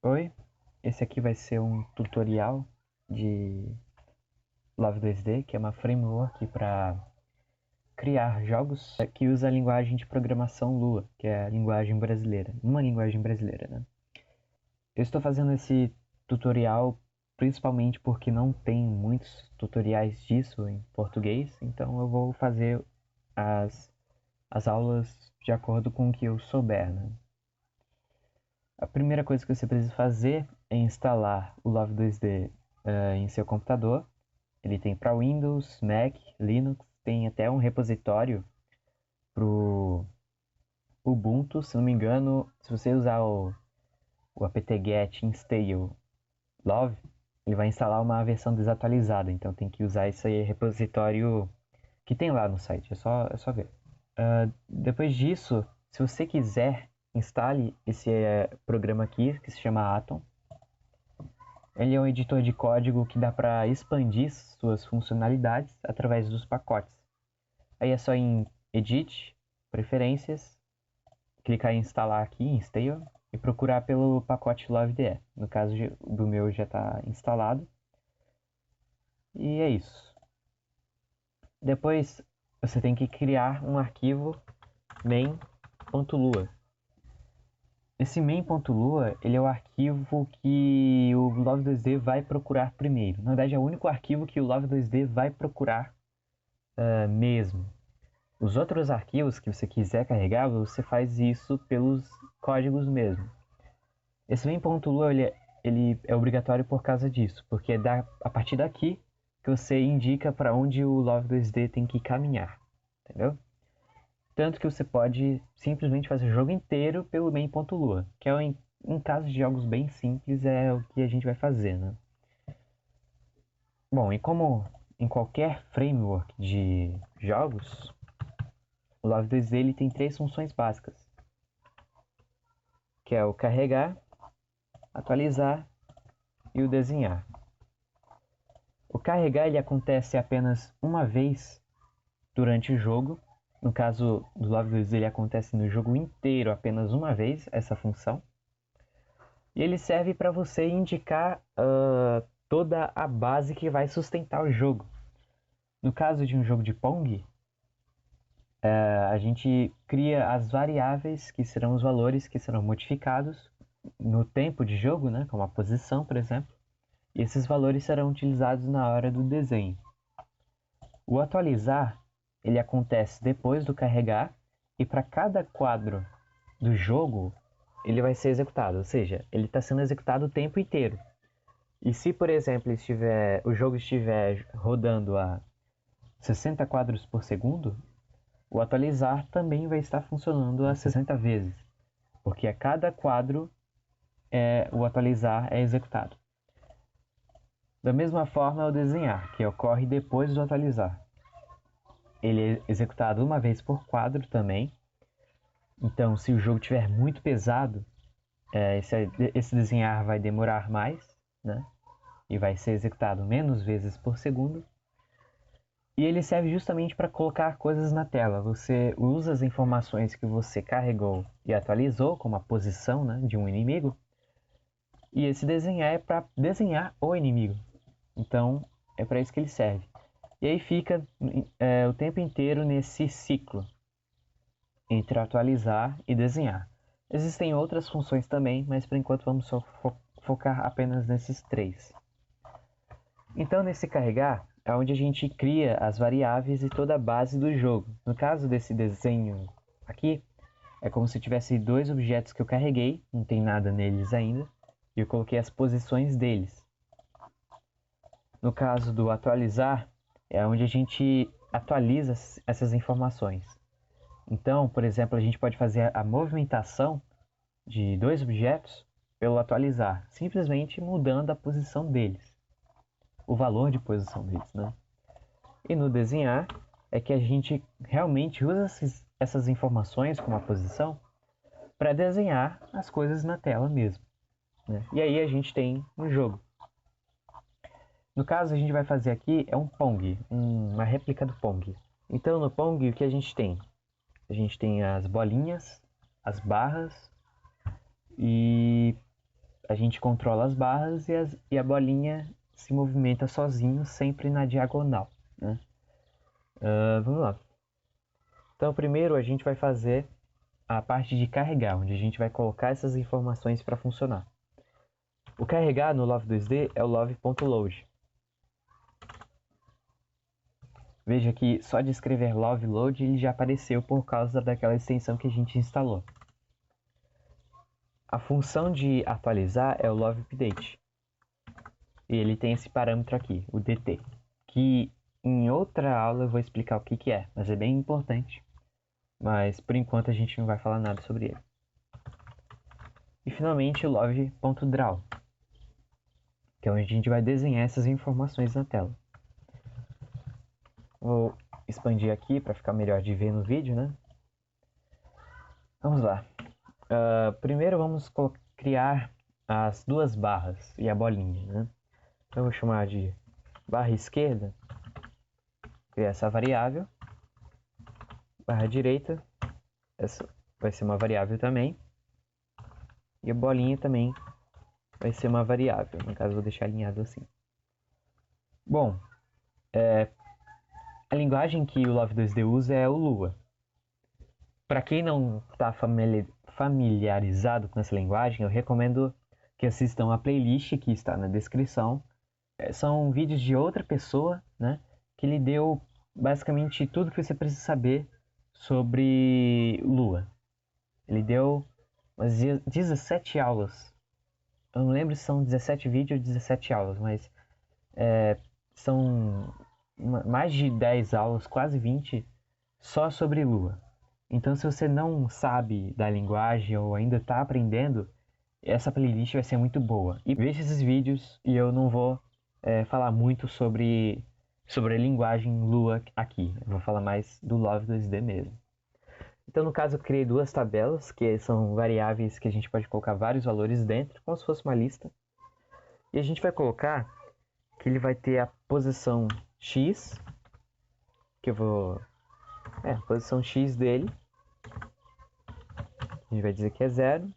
Oi, esse aqui vai ser um tutorial de Love 2D, que é uma framework para criar jogos que usa a linguagem de programação Lua, que é a linguagem brasileira, uma linguagem brasileira, né? Eu estou fazendo esse tutorial principalmente porque não tem muitos tutoriais disso em português, então eu vou fazer as, as aulas de acordo com o que eu souber, né? A primeira coisa que você precisa fazer é instalar o Love 2D em seu computador. Ele tem para Windows, Mac, Linux, tem até um repositório para o Ubuntu, se não me engano, se você usar o apt-get install love, ele vai instalar uma versão desatualizada, então tem que usar esse repositório que tem lá no site, é só ver. Depois disso, se você quiser, instale esse programa aqui, que se chama Atom. Ele é um editor de código que dá para expandir suas funcionalidades através dos pacotes. Aí é só em Edit, Preferências, clicar em Instalar aqui, em Install, e procurar pelo pacote LoveDE. No caso do meu já está instalado. E é isso. Depois você tem que criar um arquivo main.lua. Esse main.lua ele é o arquivo que o Love2D vai procurar primeiro. Na verdade, é o único arquivo que o Love2D vai procurar mesmo. Os outros arquivos que você quiser carregar, você faz isso pelos códigos mesmo. Esse main.lua ele é obrigatório por causa disso, porque é a partir daqui que você indica para onde o Love2D tem que caminhar, entendeu? Tanto que você pode simplesmente fazer o jogo inteiro pelo main.lua, que é em caso de jogos bem simples é o que a gente vai fazer, né? Bom, e como em qualquer framework de jogos, o Love2D ele tem três funções básicas, que é o carregar, atualizar e o desenhar. O carregar ele acontece apenas uma vez durante o jogo. No caso do Love 2 ele acontece no jogo inteiro apenas uma vez, essa função. E ele serve para você indicar toda a base que vai sustentar o jogo. No caso de um jogo de Pong, a gente cria as variáveis que serão os valores que serão modificados no tempo de jogo, né, como a posição, por exemplo. E esses valores serão utilizados na hora do desenho. O atualizar ele acontece depois do carregar e para cada quadro do jogo ele vai ser executado, ou seja, ele está sendo executado o tempo inteiro. E se, por exemplo, o jogo estiver rodando a 60 quadros por segundo, o atualizar também vai estar funcionando a 60 vezes, porque a cada quadro o atualizar é executado. Da mesma forma, o desenhar, que ocorre depois do atualizar. Ele é executado uma vez por quadro também. Então, se o jogo estiver muito pesado, esse desenhar vai demorar mais, né? E vai ser executado menos vezes por segundo. E ele serve justamente para colocar coisas na tela. Você usa as informações que você carregou e atualizou, como a posição, né, de um inimigo, e esse desenhar é para desenhar o inimigo. Então, é para isso que ele serve. E aí fica o tempo inteiro nesse ciclo entre atualizar e desenhar. Existem outras funções também, mas por enquanto vamos só focar apenas nesses três. Então, nesse carregar, é onde a gente cria as variáveis e toda a base do jogo. No caso desse desenho aqui, é como se tivesse dois objetos que eu carreguei, não tem nada neles ainda, e eu coloquei as posições deles. No caso do atualizar, é onde a gente atualiza essas informações. Então, por exemplo, a gente pode fazer a movimentação de dois objetos pelo atualizar, simplesmente mudando a posição deles, o valor de posição deles, né? E no desenhar é que a gente realmente usa essas informações como a posição para desenhar as coisas na tela mesmo, né? E aí a gente tem um jogo. No caso, a gente vai fazer aqui é um Pong, uma réplica do Pong. Então, no Pong, o que a gente tem? A gente tem as bolinhas, as barras e a gente controla as barras e a bolinha se movimenta sozinho, sempre na diagonal, né? Vamos lá. Então, primeiro a gente vai fazer a parte de carregar, onde a gente vai colocar essas informações para funcionar. O carregar no Love 2D é o love.load. Veja que só de escrever love load ele já apareceu por causa daquela extensão que a gente instalou. A função de atualizar é o love update. E ele tem esse parâmetro aqui, o dt, que em outra aula eu vou explicar o que é, mas é bem importante. Mas por enquanto a gente não vai falar nada sobre ele. E finalmente o love.draw, que é onde a gente vai desenhar essas informações na tela. Vou expandir aqui para ficar melhor de ver no vídeo, né? Vamos lá. Primeiro vamos criar as duas barras e a bolinha, né? Então eu vou chamar de barra esquerda, criar essa variável. Barra direita, essa vai ser uma variável também. E a bolinha também vai ser uma variável. No caso, eu vou deixar alinhado assim. Bom, a linguagem que o Love 2D usa é o Lua. Para quem não está familiarizado com essa linguagem, eu recomendo que assistam a playlist que está na descrição. São vídeos de outra pessoa, né, que lhe deu basicamente tudo que você precisa saber sobre Lua. Ele deu umas 17 aulas. Eu não lembro se são 17 vídeos ou 17 aulas, mas são mais de 10 aulas, quase 20, só sobre Lua. Então, se você não sabe da linguagem ou ainda está aprendendo, essa playlist vai ser muito boa. E veja esses vídeos e eu não vou falar muito sobre a linguagem Lua aqui. Eu vou falar mais do Love 2D mesmo. Então, no caso, eu criei duas tabelas, que são variáveis que a gente pode colocar vários valores dentro, como se fosse uma lista. E a gente vai colocar que ele vai ter a posição X, que eu vou... a posição X dele. A gente vai dizer que é 0,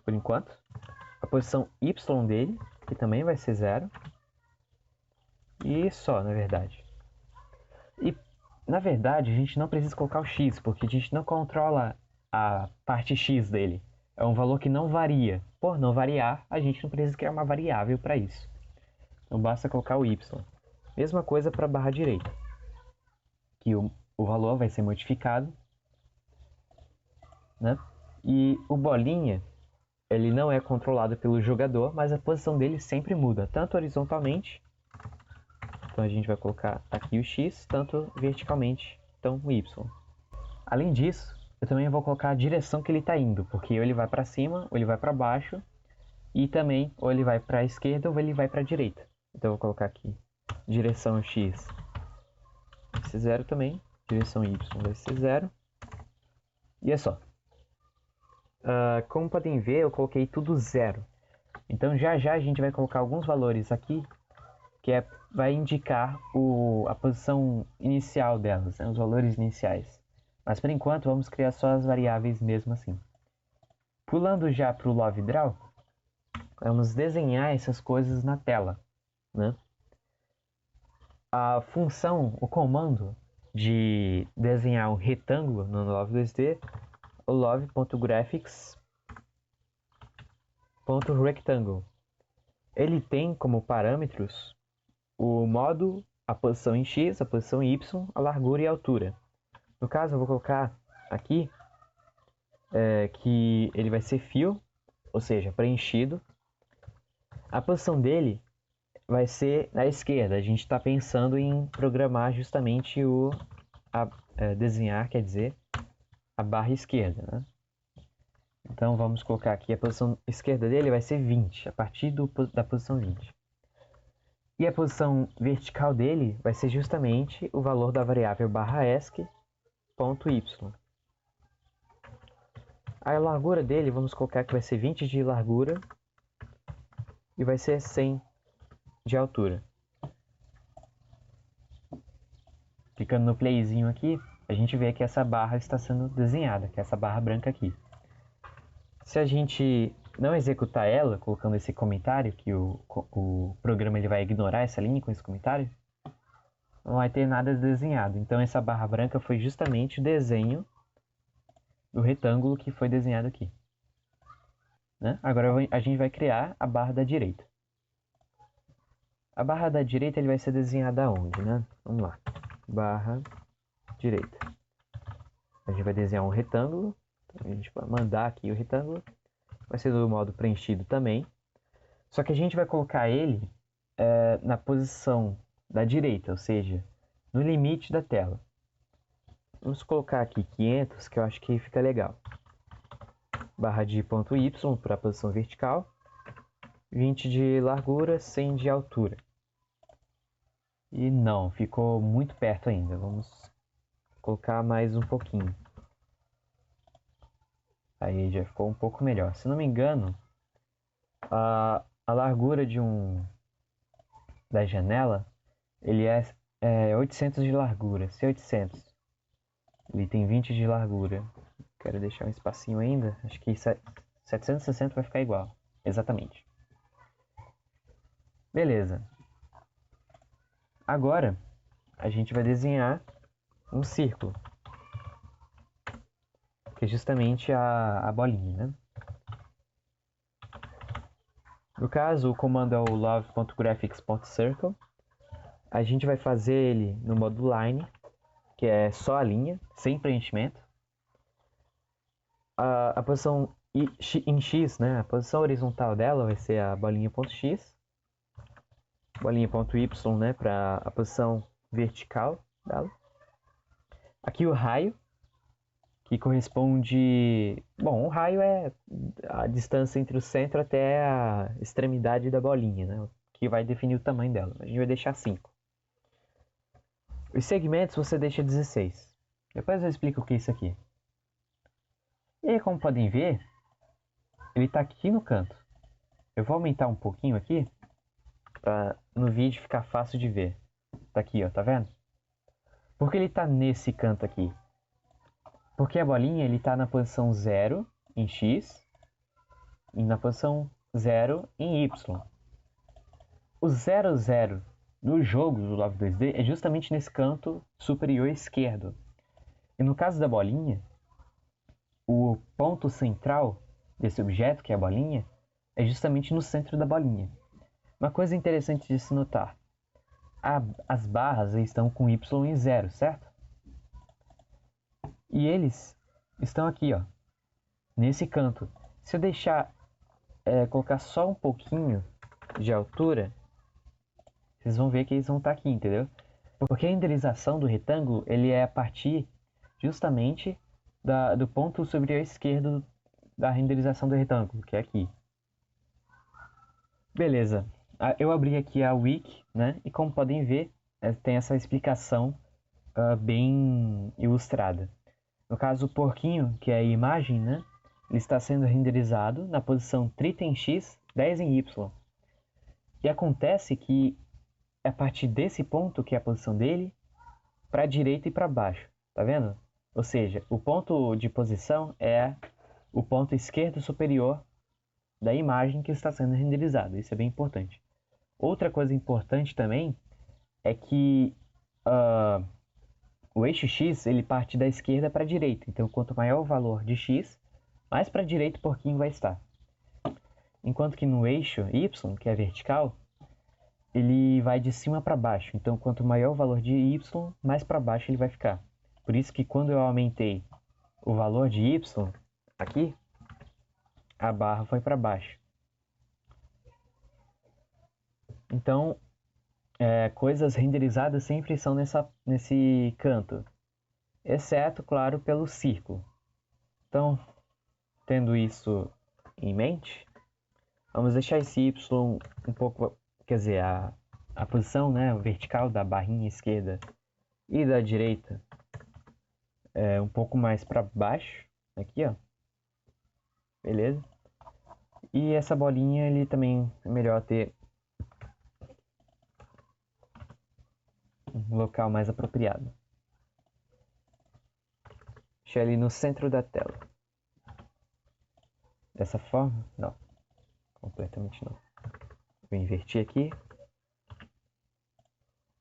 por enquanto. A posição Y dele, que também vai ser 0. E só, na verdade. E, na verdade, a gente não precisa colocar o X, porque a gente não controla a parte X dele. É um valor que não varia. Por não variar, a gente não precisa criar uma variável para isso. Então, basta colocar o Y. Mesma coisa para a barra direita. Que o valor vai ser modificado, né? E o bolinha, ele não é controlado pelo jogador, mas a posição dele sempre muda, tanto horizontalmente, então a gente vai colocar aqui o X, tanto verticalmente, então o Y. Além disso, eu também vou colocar a direção que ele está indo, porque ou ele vai para cima, ou ele vai para baixo, e também ou ele vai para a esquerda ou ele vai para a direita. Então eu vou colocar aqui direção X vai ser 0 também, direção Y vai ser 0, e é só. Como podem ver, eu coloquei tudo 0. Então já a gente vai colocar alguns valores aqui, que vai indicar a posição inicial delas, né, os valores iniciais. Mas por enquanto vamos criar só as variáveis mesmo assim. Pulando já para o LoveDraw, vamos desenhar essas coisas na tela, né? A função, o comando de desenhar um retângulo no Love 2D, o love.graphics.rectangle. Ele tem como parâmetros o modo, a posição em X, a posição em Y, a largura e a altura. No caso, eu vou colocar aqui que ele vai ser fill, ou seja, preenchido. A posição dele vai ser na esquerda. A gente está pensando em programar justamente desenhar, quer dizer, a barra esquerda, né? Então vamos colocar aqui a posição esquerda dele vai ser 20, a partir da posição 20. E a posição vertical dele vai ser justamente o valor da variável esc.y. A largura dele, vamos colocar que vai ser 20 de largura e vai ser 100 de altura. Clicando no playzinho aqui, a gente vê que essa barra está sendo desenhada, que é essa barra branca aqui. Se a gente não executar ela, colocando esse comentário, que o programa ele vai ignorar essa linha com esse comentário, não vai ter nada desenhado. Então essa barra branca foi justamente o desenho do retângulo que foi desenhado aqui. Né? Agora a gente vai criar a barra da direita. A barra da direita ele vai ser desenhada onde, né? Vamos lá. Barra direita. A gente vai desenhar um retângulo. Então a gente vai mandar aqui o retângulo. Vai ser do modo preenchido também. Só que a gente vai colocar ele na posição da direita, ou seja, no limite da tela. Vamos colocar aqui 500, que eu acho que fica legal. Barra de ponto Y para a posição vertical. 20 de largura, 100 de altura. E não, ficou muito perto ainda. Vamos colocar mais um pouquinho. Aí já ficou um pouco melhor. Se não me engano, a largura da janela, ele é 800 de largura. Se é 800, ele tem 20 de largura. Quero deixar um espacinho ainda. Acho que 760 vai ficar igual. Exatamente. Beleza. Agora, a gente vai desenhar um círculo. Que é justamente a bolinha, né? No caso, o comando é o love.graphics.circle. A gente vai fazer ele no modo line, que é só a linha, sem preenchimento. A posição em X, né? A posição horizontal dela vai ser a bolinha.x. Bolinha.y, né? Para a posição vertical dela. Aqui o raio, que corresponde... Bom, o raio é a distância entre o centro até a extremidade da bolinha, né? Que vai definir o tamanho dela. A gente vai deixar 5. Os segmentos você deixa 16. Depois eu explico o que é isso aqui. E aí, como podem ver, ele está aqui no canto. Eu vou aumentar um pouquinho aqui, para no vídeo ficar fácil de ver. Tá aqui, ó, tá vendo? Por que ele está nesse canto aqui? Porque a bolinha ele está na posição 0 em X e na posição 0 em Y. O 0, 0 no jogo do Love 2D é justamente nesse canto superior esquerdo. E no caso da bolinha, o ponto central desse objeto, que é a bolinha, é justamente no centro da bolinha. Uma coisa interessante de se notar, as barras estão com Y em 0, certo? E eles estão aqui, ó, nesse canto. Se eu deixar, colocar só um pouquinho de altura, vocês vão ver que eles vão estar aqui, entendeu? Porque a renderização do retângulo, ele é a partir justamente do ponto superior esquerdo da renderização do retângulo, que é aqui. Beleza, eu abri aqui a wiki, né? E como podem ver, tem essa explicação bem ilustrada. No caso, o porquinho, que é a imagem, né? Ele está sendo renderizado na posição 30 em X, 10 em Y. E acontece que é a partir desse ponto, que é a posição dele, para a direita e para baixo. Tá vendo? Ou seja, o ponto de posição é o ponto esquerdo superior da imagem que está sendo renderizada. Isso é bem importante. Outra coisa importante também é que o eixo X ele parte da esquerda para a direita. Então, quanto maior o valor de X, mais para a direita o porquinho vai estar. Enquanto que no eixo Y, que é vertical, ele vai de cima para baixo. Então, quanto maior o valor de Y, mais para baixo ele vai ficar. Por isso que quando eu aumentei o valor de Y aqui, a barra foi para baixo. Então, coisas renderizadas sempre são nesse canto. Exceto, claro, pelo círculo. Então, tendo isso em mente, vamos deixar esse Y um pouco... Quer dizer, a posição, né, vertical da barrinha esquerda e da direita um pouco mais para baixo, aqui, ó. Beleza? E essa bolinha, ele também é melhor ter um local mais apropriado. Deixar ele no centro da tela. Dessa forma? Não. completamente não. Vou invertir aqui.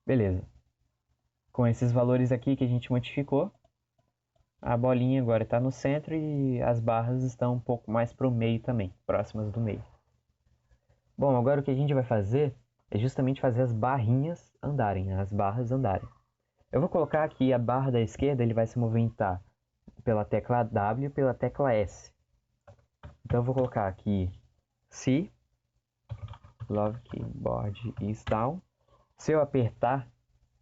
Beleza. Com esses valores aqui que a gente modificou, a bolinha agora está no centro e as barras estão um pouco mais para o meio também, próximas do meio. Bom, agora o que a gente vai fazer é justamente fazer as barrinhas andarem, as barras andarem. Eu vou colocar aqui a barra da esquerda, ele vai se movimentar pela tecla W e pela tecla S. Então eu vou colocar aqui se love keyboard is down. Se eu apertar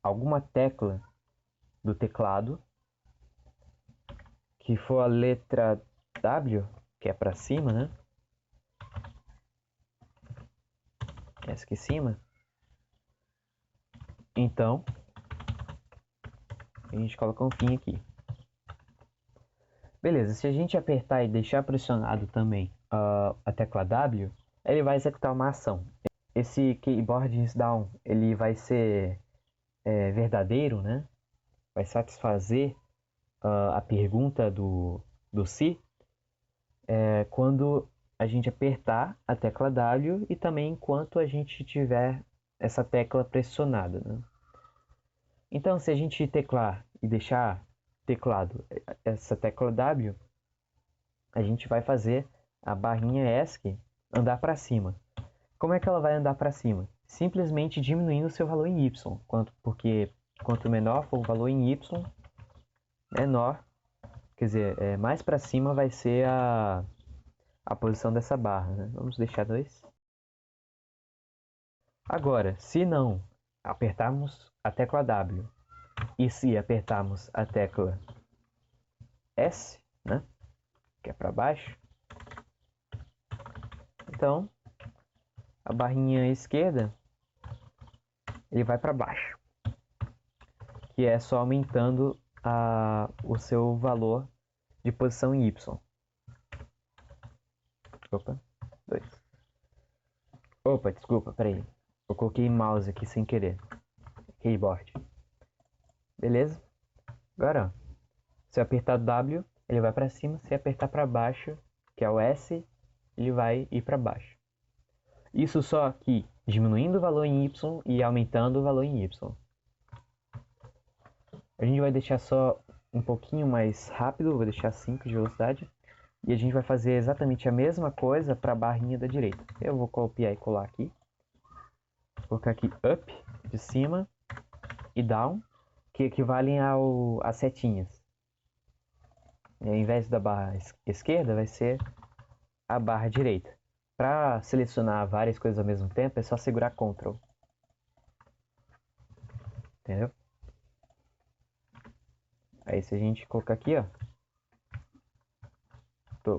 alguma tecla do teclado, que for a letra W, que é para cima, né? Essa aqui em cima. Então, a gente coloca um fim aqui. Beleza, se a gente apertar e deixar pressionado também a tecla W, ele vai executar uma ação. Esse keyboard is down, ele vai ser verdadeiro, né? Vai satisfazer a pergunta do se quando a gente apertar a tecla W e também enquanto a gente tiver essa tecla pressionada, né? Então, se a gente teclar e deixar teclado essa tecla W, a gente vai fazer a barrinha ESC andar para cima. Como é que ela vai andar para cima? Simplesmente diminuindo o seu valor em Y, porque quanto menor for o valor em Y, menor, quer dizer, mais para cima vai ser a posição dessa barra, né? Vamos deixar 2. Agora, se não apertarmos a tecla W e se apertarmos a tecla S, né, que é para baixo, então a barrinha esquerda ele vai para baixo, que é só aumentando o seu valor de posição em Y. Opa, 2. Opa, desculpa, peraí. Eu coloquei mouse aqui sem querer. Keyboard. Beleza? Agora, ó, se eu apertar W, ele vai para cima. Se apertar para baixo, que é o S, ele vai ir para baixo. Isso só aqui, diminuindo o valor em Y e aumentando o valor em Y. A gente vai deixar só um pouquinho mais rápido, vou deixar 5 de velocidade. E a gente vai fazer exatamente a mesma coisa para a barrinha da direita. Eu vou copiar e colar aqui. Vou colocar aqui up de cima e down, que equivalem às setinhas. E ao invés da barra esquerda, vai ser a barra direita. Para selecionar várias coisas ao mesmo tempo, é só segurar Ctrl. Entendeu? Aí se a gente colocar aqui, ó,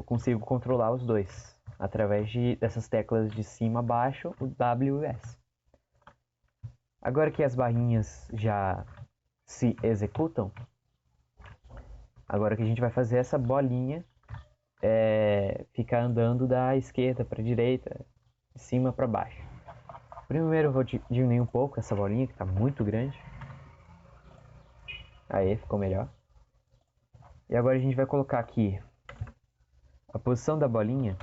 consigo controlar os dois através dessas teclas de cima a baixo, o W e o S. Agora que as barrinhas já se executam, agora que a gente vai fazer essa bolinha ficar andando da esquerda para a direita, de cima para baixo. Primeiro eu vou diminuir um pouco essa bolinha que está muito grande. Aí ficou melhor. E agora a gente vai colocar aqui a posição da bolinha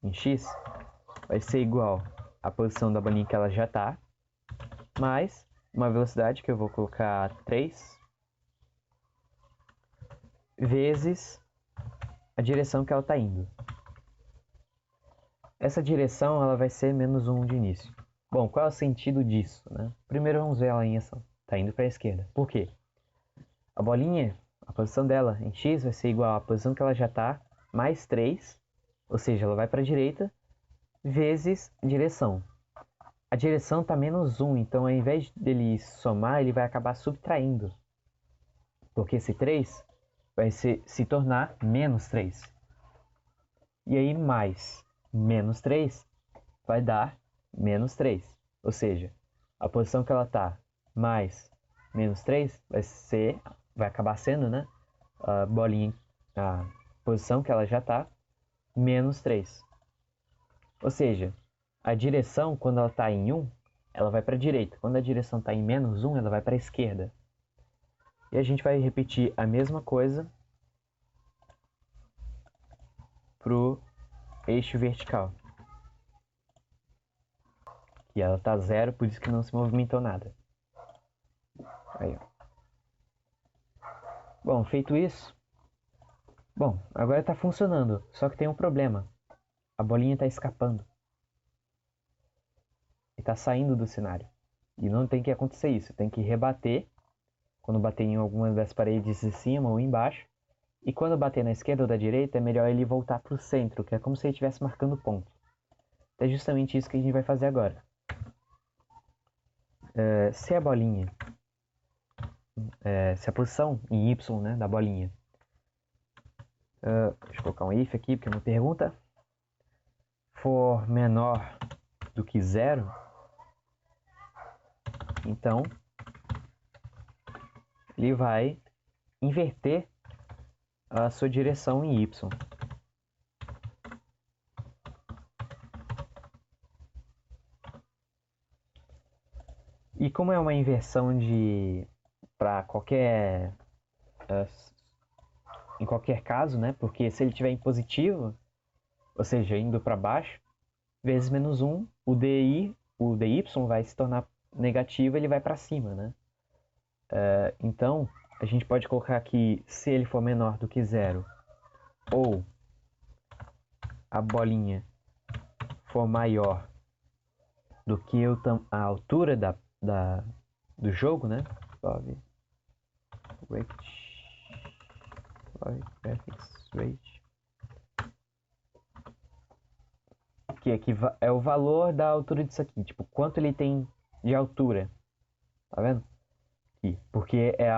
em X vai ser igual à posição da bolinha que ela já está, mais uma velocidade que eu vou colocar 3 vezes a direção que ela está indo. Essa direção ela vai ser menos 1 de início. Bom, qual é o sentido disso, né? Primeiro vamos ver ela em ação. Está indo para a esquerda. Por quê? A bolinha, a posição dela em X vai ser igual à posição que ela já está, mais 3, ou seja, ela vai para a direita, vezes direção. A direção está menos 1, então ao invés dele somar, ele vai acabar subtraindo. Porque esse 3 vai se tornar menos 3. E aí mais menos 3 vai dar menos 3. Ou seja, a posição que ela está mais menos 3 vai acabar sendo, né, a bolinha, a posição que ela já está, menos 3. Ou seja, a direção, quando ela está em 1, ela vai para a direita. Quando a direção está em menos 1, ela vai para a esquerda. E a gente vai repetir a mesma coisa para o eixo vertical. Aqui ela está 0, por isso que não se movimentou nada. Aí, ó. Bom, feito isso... Bom, agora está funcionando, só que tem um problema. A bolinha está escapando. E está saindo do cenário. E não tem que acontecer isso. Tem que rebater. Quando bater em alguma das paredes de cima ou embaixo. E quando bater na esquerda ou da direita, é melhor ele voltar para o centro, que é como se ele estivesse marcando ponto. É justamente isso que a gente vai fazer agora. Se a bolinha... se a posição em Y, né, da bolinha... deixa eu colocar um if aqui, porque é uma pergunta. For menor do que 0, então ele vai inverter a sua direção em Y. E como é uma inversão de para qualquer em qualquer caso, né? Porque se ele estiver em positivo, ou seja, indo para baixo, vezes menos 1, o dy vai se tornar negativo, ele vai para cima, né? Então, a gente pode colocar aqui, se ele for menor do que 0, ou a bolinha for maior do que a altura do jogo, né? Graphics rate, que aqui é o valor da altura disso aqui, tipo, quanto ele tem de altura, tá vendo? Aqui, porque é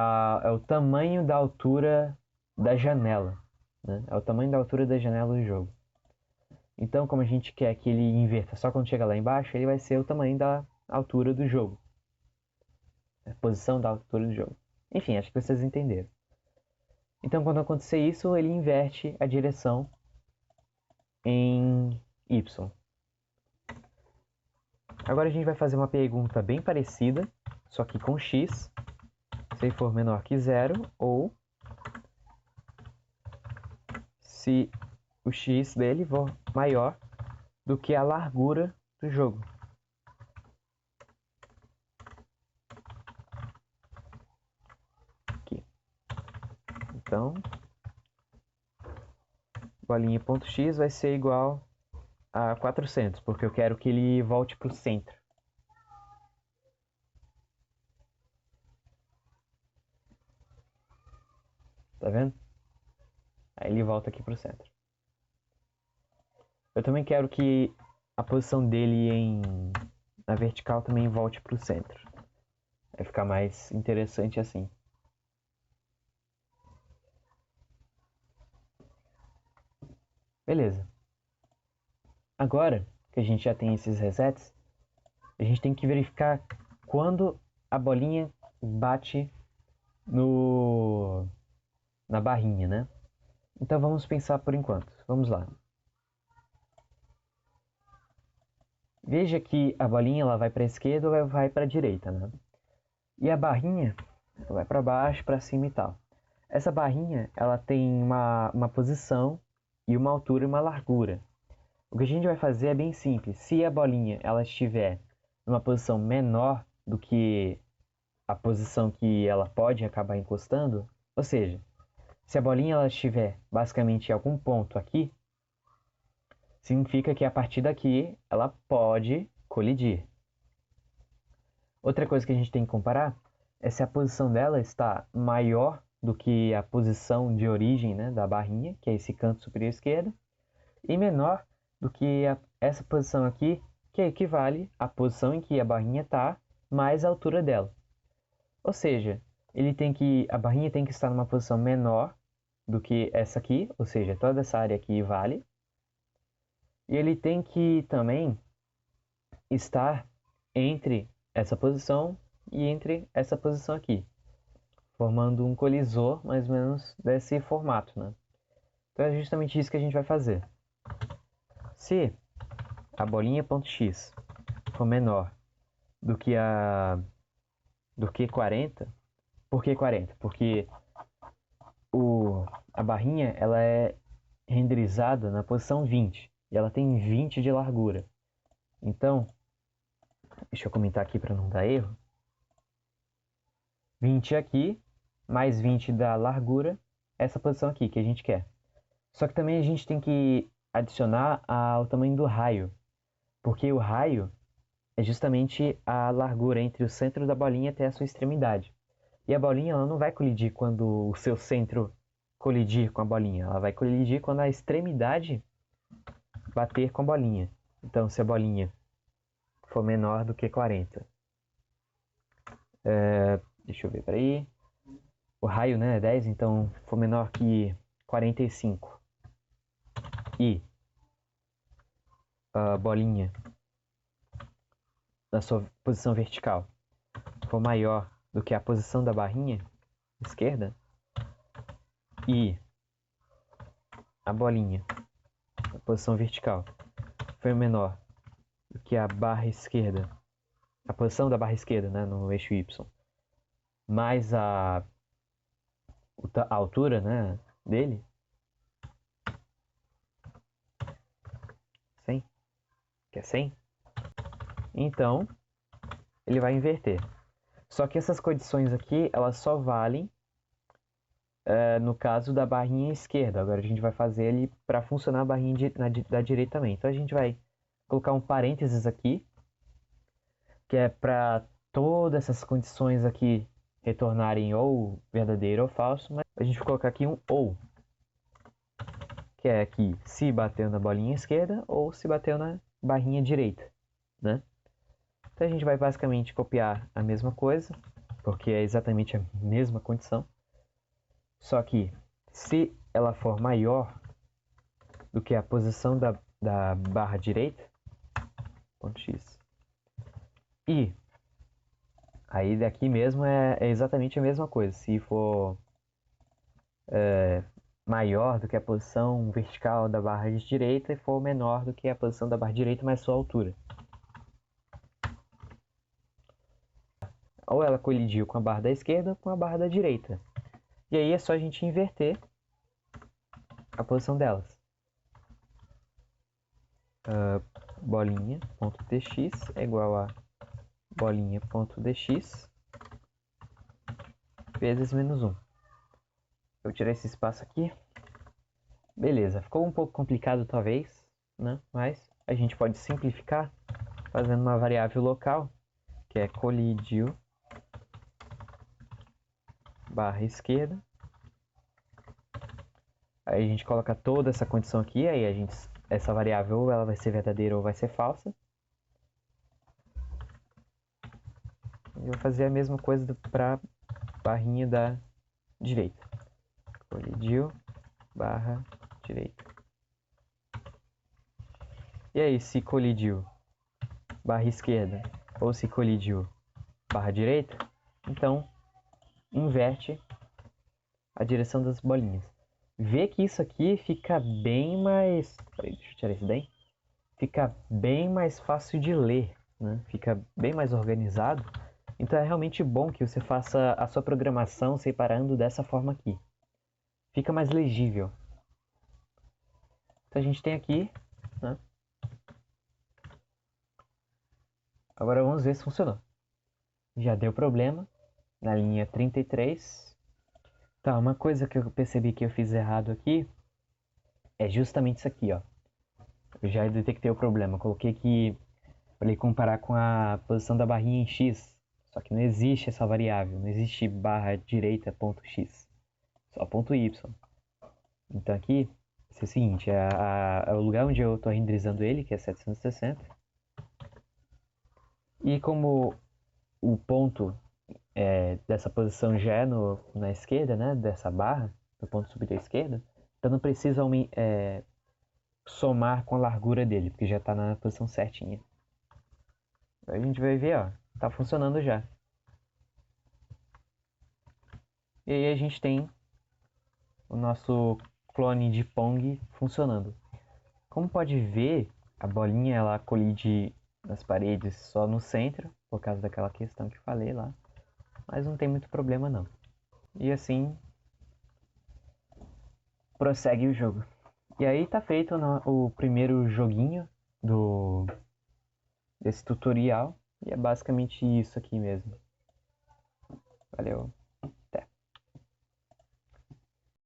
o tamanho da altura da janela, né? É o tamanho da altura da janela do jogo. Então, como a gente quer que ele inverta só quando chega lá embaixo, ele vai ser o tamanho da altura do jogo. A posição da altura do jogo. Enfim, acho que vocês entenderam. Então, quando acontecer isso, ele inverte a direção em Y. Agora a gente vai fazer uma pergunta bem parecida, só que com x, se for menor que 0, ou se o x dele for maior do que a largura do jogo. Aqui. Então, bolinha.x vai ser igual a 400, porque eu quero que ele volte para o centro. Tá vendo? Aí ele volta aqui para o centro. Eu também quero que a posição dele na vertical também volte para o centro. Vai ficar mais interessante assim. Beleza. Agora que a gente já tem esses resets, a gente tem que verificar quando a bolinha bate na barrinha, né? Então vamos pensar por enquanto. Vamos lá. Veja que a bolinha ela vai para a esquerda ou vai para a direita, né? E a barrinha vai para baixo, para cima e tal. Essa barrinha ela tem uma posição e uma altura e uma largura. O que a gente vai fazer é bem simples. Se a bolinha ela estiver numa posição menor do que a posição que ela pode acabar encostando, ou seja, se a bolinha ela estiver basicamente em algum ponto aqui, significa que a partir daqui ela pode colidir. Outra coisa que a gente tem que comparar é se a posição dela está maior do que a posição de origem, né, da barrinha, que é esse canto superior esquerdo, e menor do que essa posição aqui, que equivale à posição em que a barrinha está, mais a altura dela. Ou seja, a barrinha tem que estar numa posição menor do que essa aqui, ou seja, toda essa área aqui vale. E ele tem que também estar entre essa posição e entre essa posição aqui, formando um colisor mais ou menos desse formato, né? Então é justamente isso que a gente vai fazer. Se a bolinha.x for menor do que 40, por que 40? Porque a barrinha ela é renderizada na posição 20 e ela tem 20 de largura. Então, Deixa eu comentar aqui para não dar erro. 20 aqui, mais 20 da largura, essa posição aqui que a gente quer. Só que também a gente tem que adicionar o tamanho do raio, porque o raio é justamente a largura entre o centro da bolinha até a sua extremidade. E a bolinha ela não vai colidir quando o seu centro colidir com a bolinha, ela vai colidir quando a extremidade bater com a bolinha. Então, se a bolinha for menor do que 40. Deixa eu ver, peraí. O raio, né, é 10, então for menor que 45. E a bolinha na sua posição vertical for maior do que a posição da barrinha esquerda, e a bolinha na posição vertical for menor do que a barra esquerda, a posição da barra esquerda, né, no eixo Y, mais a altura, né, dele, 100, que é 100, então ele vai inverter. Só que essas condições aqui, elas só valem no caso da barrinha esquerda. Agora a gente vai fazer ele para funcionar a barrinha da direita também. Então a gente vai colocar um parênteses aqui, que é para todas essas condições aqui retornarem ou verdadeiro ou falso, mas a gente vai colocar aqui um ou, que é aqui se bateu na bolinha esquerda ou se bateu na barrinha direita, né? Então a gente vai basicamente copiar a mesma coisa, porque é exatamente a mesma condição. Só que se ela for maior do que a posição da barra direita, ponto X, e aí daqui mesmo é exatamente a mesma coisa. Se for maior do que a posição vertical da barra de direita e for menor do que a posição da barra direita mais sua altura. Ou ela colidiu com a barra da esquerda ou com a barra da direita. E aí é só a gente inverter a posição delas. Bolinha.dx é igual a bolinha.dx vezes menos 1. Eu tirar esse espaço aqui. Beleza, ficou um pouco complicado talvez, né? Mas a gente pode simplificar fazendo uma variável local, que é colidiu barra esquerda. Aí a gente coloca toda essa condição aqui, aí essa variável ela vai ser verdadeira ou vai ser falsa. Eu vou fazer a mesma coisa para barrinha da direita. Colidiu barra direita. E aí, se colidiu barra esquerda ou se colidiu barra direita, então inverte a direção das bolinhas. Vê que isso aqui fica bem mais... Peraí, deixa eu tirar isso daí. Fica bem mais fácil de ler, né? Fica bem mais organizado. Então é realmente bom que você faça a sua programação separando dessa forma aqui. Fica mais legível. Então a gente tem aqui, né? Agora vamos ver se funcionou. Já deu problema na linha 33. Tá, uma coisa que eu percebi que eu fiz errado aqui é justamente isso aqui, ó. Eu já detectei o problema. Coloquei aqui para ele comparar com a posição da barrinha em X. Só que não existe essa variável. Não existe barra direita ponto X. Só ponto Y. Então aqui, é o seguinte, é o lugar onde eu estou renderizando ele, que é 760. E como o ponto dessa posição já é na esquerda, né, dessa barra, do ponto superior à esquerda, então não precisa somar com a largura dele, porque já está na posição certinha. Aí a gente vai ver, ó, tá funcionando já. E aí a gente tem o nosso clone de Pong funcionando. Como pode ver, a bolinha ela colide nas paredes só no centro, por causa daquela questão que falei lá. Mas não tem muito problema não. E assim prossegue o jogo. E aí tá feito o primeiro joguinho desse tutorial. E é basicamente isso aqui mesmo. Valeu.